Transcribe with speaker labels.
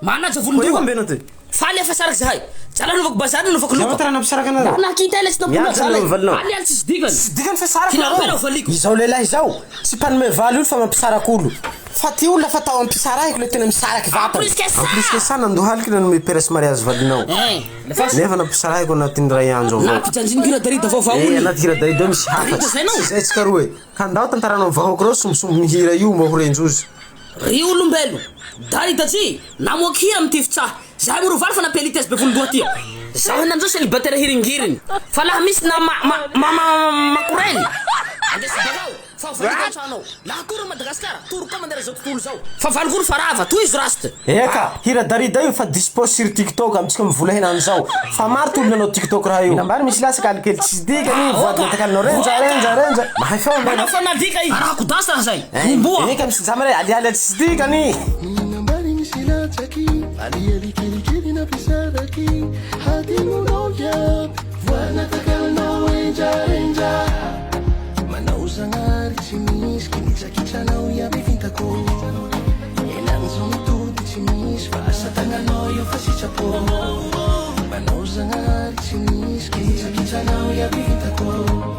Speaker 1: manaja volondoha faly efa saraky zahay tsala novako bazary novako loko
Speaker 2: tara nampisaraka anao
Speaker 1: nakita ela tsy nampona zala aly aly tsy digany
Speaker 2: digany fa saraka
Speaker 1: kinarapela valiko
Speaker 2: izao lehilahy zao tsy mpanome valy olo fa mampisaraka olo fa ty olona fa tao ampisara haiko le tena misaraky vatany en plus que ça nandohaliky nanome peresy mariage valinao nefa nampisara haiko anatin'ny ray andro avao
Speaker 1: nampitsanjinokira darida vaovao
Speaker 2: anaty hira darida misy hafa zay tsika roe ka ndao tantaranao vahoaka reo sombosombo mihira io mba ho renjozy
Speaker 1: ry olombelo Darida G namoakia amy ty fitsaha zahay moro valo fa nampelitesy be volondoha tia zaho henandreo célibataire hiringiriny fa laha misy na makoreny andesy bagao fa valikatranao laha kory Madagasikara toro koa mandera zao tontolo zao fa valokoro farava toy izy rasta
Speaker 2: eka hira Darida io fa dispose sur TikTok amitsika mivola henany zao fa maro ty olona anao TikTok raha io nambary misy lasaka alikely tsy dikany voadinatakalinao renja mahay feo
Speaker 1: manao fa navika i arahako dasy raha zay omboa
Speaker 2: eka misy jama re alialy tsy dikany
Speaker 3: Taki ali kili na pisaraki hadi munoja wana takalna enja manauza ngari chimis kinisa kichana uya bivintako enanzo mituti chimis fasa tangano yo fasichapo manauza ngari chimis kinisa kichana uya bivintako